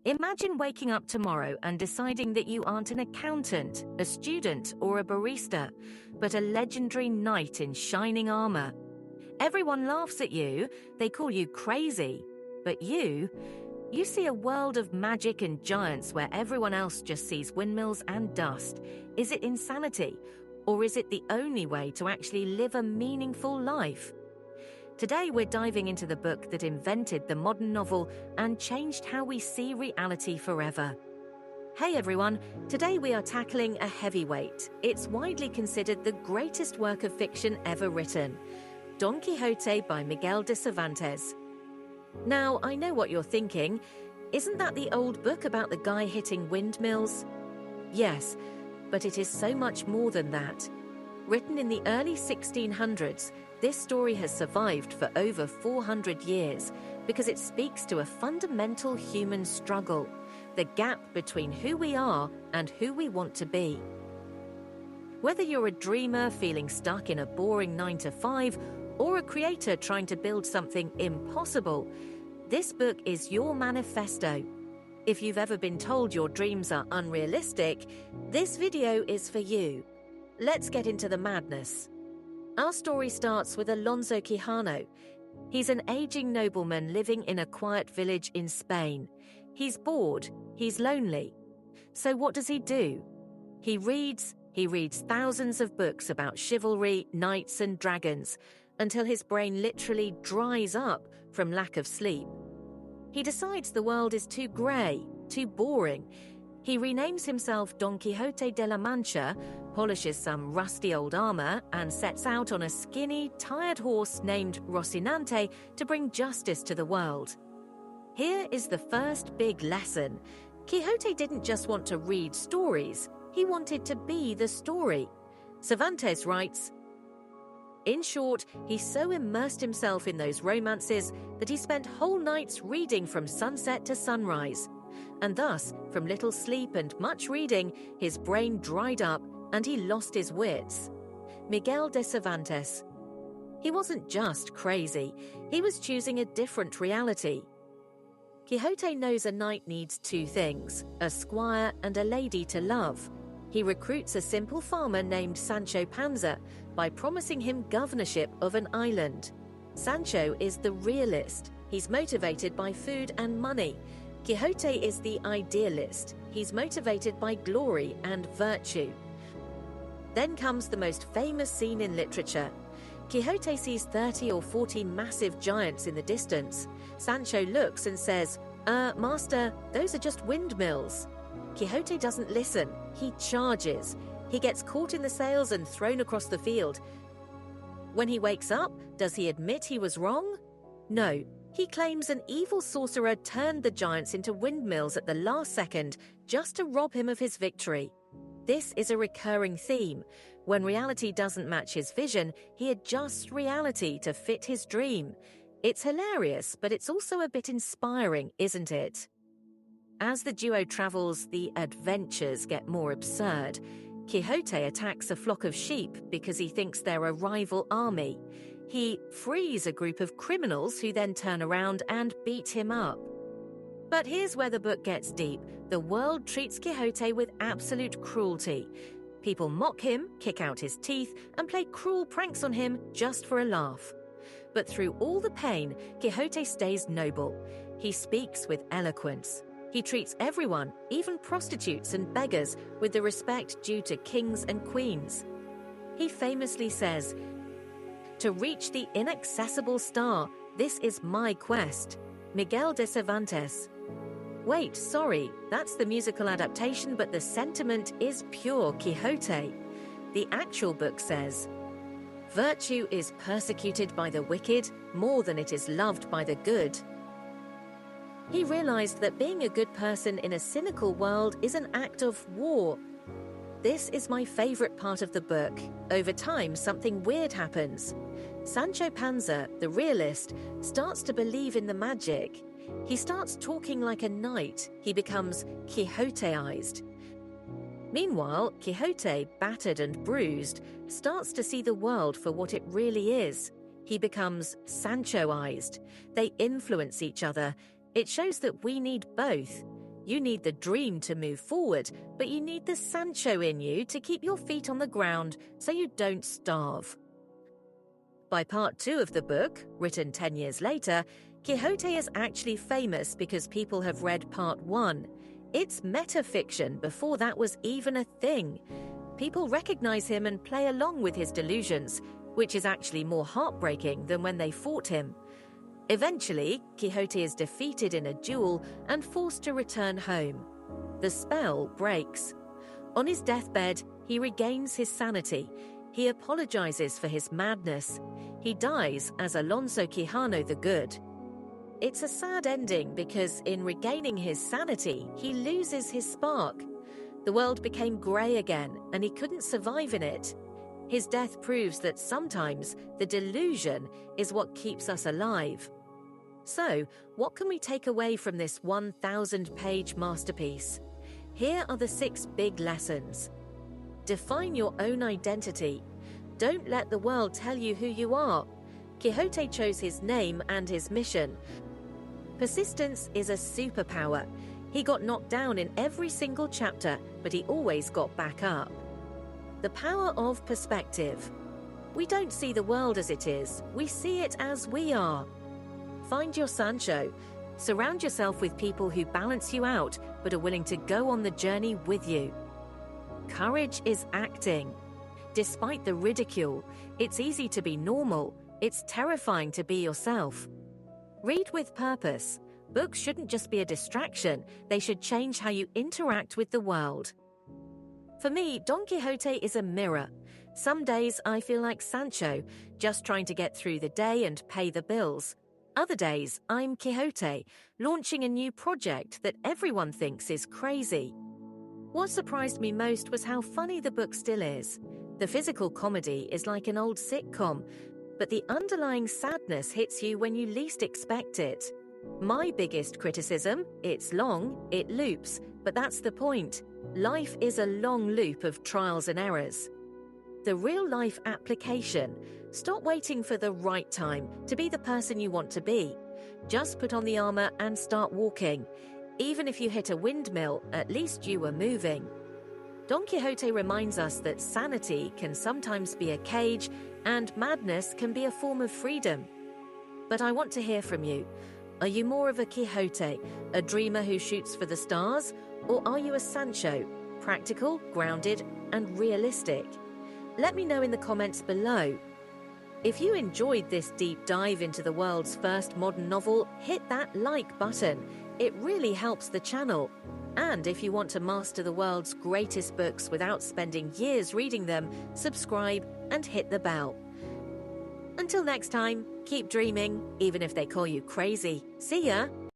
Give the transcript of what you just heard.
Imagine waking up tomorrow and deciding that you aren't an accountant, a student, or a barista, but a legendary knight in shining armor. Everyone laughs at you, they call you crazy, but you see a world of magic and giants where everyone else just sees windmills and dust. Is it insanity, or is it the only way to actually live a meaningful life? Today we're diving into the book that invented the modern novel and changed how we see reality forever. Hey everyone, today we are tackling a heavyweight. It's widely considered the greatest work of fiction ever written, Don Quixote by Miguel de Cervantes. Now, I know what you're thinking. Isn't that the old book about the guy hitting windmills? Yes, but it is so much more than that. Written in the early 1600s, this story has survived for over 400 years because it speaks to a fundamental human struggle, the gap between who we are and who we want to be. Whether you're a dreamer feeling stuck in a boring 9-to-5 or a creator trying to build something impossible, this book is your manifesto. If you've ever been told your dreams are unrealistic, this video is for you. Let's get into the madness. Our story starts with Alonso Quijano. He's an aging nobleman living in a quiet village in Spain. He's bored, he's lonely. So what does he do? He reads thousands of books about chivalry, knights and dragons, until his brain literally dries up from lack of sleep. He decides the world is too grey, too boring. He renames himself Don Quixote de la Mancha, polishes some rusty old armor, and sets out on a skinny, tired horse named Rocinante to bring justice to the world. Here is the first big lesson. Quixote didn't just want to read stories, he wanted to be the story. Cervantes writes, in short, he so immersed himself in those romances that he spent whole nights reading from sunset to sunrise. And thus, from little sleep and much reading, his brain dried up and he lost his wits. Miguel de Cervantes. He wasn't just crazy, he was choosing a different reality. Quixote knows a knight needs two things, a squire and a lady to love. He recruits a simple farmer named Sancho Panza by promising him governorship of an island. Sancho is the realist. He's motivated by food and money. Quixote is the idealist. He's motivated by glory and virtue. Then comes the most famous scene in literature. Quixote sees 30 or 40 massive giants in the distance. Sancho looks and says, Master, those are just windmills." Quixote doesn't listen. He charges. He gets caught in the sails and thrown across the field. When he wakes up, does he admit he was wrong? No. He claims an evil sorcerer turned the giants into windmills at the last second just to rob him of his victory. This is a recurring theme. When reality doesn't match his vision, he adjusts reality to fit his dream. It's hilarious, but it's also a bit inspiring, isn't it? As the duo travels, the adventures get more absurd. Quixote attacks a flock of sheep because he thinks they're a rival army. He frees a group of criminals who then turn around and beat him up. But here's where the book gets deep. The world treats Quixote with absolute cruelty. People mock him, kick out his teeth, and play cruel pranks on him just for a laugh. But through all the pain, Quixote stays noble. He speaks with eloquence. He treats everyone, even prostitutes and beggars, with the respect due to kings and queens. He famously says, "To reach the inaccessible star, this is my quest." Miguel de Cervantes. Wait, sorry, that's the musical adaptation, but the sentiment is pure Quixote. The actual book says, "Virtue is persecuted by the wicked more than it is loved by the good." He realized that being a good person in a cynical world is an act of war. This is my favorite part of the book. Over time, something weird happens. Sancho Panza, the realist, starts to believe in the magic. He starts talking like a knight. He becomes Quixoteized. Meanwhile, Quixote, battered and bruised, starts to see the world for what it really is. He becomes Sanchoized. They influence each other. It shows that we need both. You need the dream to move forward, but you need the Sancho in you to keep your feet on the ground so you don't starve. By part 2 of the book, written 10 years later, Quixote is actually famous because people have read part 1. It's metafiction before that was even a thing. People recognize him and play along with his delusions, which is actually more heartbreaking than when they fought him. Eventually, Quixote is defeated in a duel and forced to return home. The spell breaks. On his deathbed, he regains his sanity. He apologizes for his madness. He dies as Alonso Quijano the Good. It's a sad ending because in regaining his sanity, he loses his spark. The world became grey again and he couldn't survive in it. His death proves that sometimes the delusion is what keeps us alive. So, what can we take away from this 1,000-page masterpiece? Here are the 6 big lessons. Define your own identity. Don't let the world tell you who you are. Quixote chose his name and his mission. Persistence is a superpower. He got knocked down in every single chapter, but he always got back up. The power of perspective. We don't see the world as it is, we see it as we are. Find your Sancho. Surround yourself with people who balance you out, but are willing to go on the journey with you. Courage is acting. Despite the ridicule, it's easy to be normal. It's terrifying to be yourself. Read with purpose. Books shouldn't just be a distraction, they should change how you interact with the world. For me, Don Quixote is a mirror. Some days I feel like Sancho, just trying to get through the day and pay the bills. Other days, I'm Quixote, launching a new project that everyone thinks is crazy. What surprised me most was how funny the book still is. The physical comedy is like an old sitcom, but the underlying sadness hits you when you least expect it. My biggest criticism, it's long, it loops, but that's the point. Life is a long loop of trials and errors. The real-life application. Stop waiting for the right time to be the person you want to be. Just put on the armor and start walking. Even if you hit a windmill, at least you were moving. Don Quixote reminds us that sanity can sometimes be a cage and madness can be a form of freedom. But I want to hear from you. Are you more of a Quixote, a dreamer who shoots for the stars, or are you a Sancho, practical, grounded, and realistic? Let me know in the comments below. If you enjoyed this deep dive into the world's first modern novel, hit that like button. It really helps the channel. And if you want to master the world's greatest books without spending years reading them, subscribe and hit the bell. Until next time, keep dreaming, even if they call you crazy. See ya!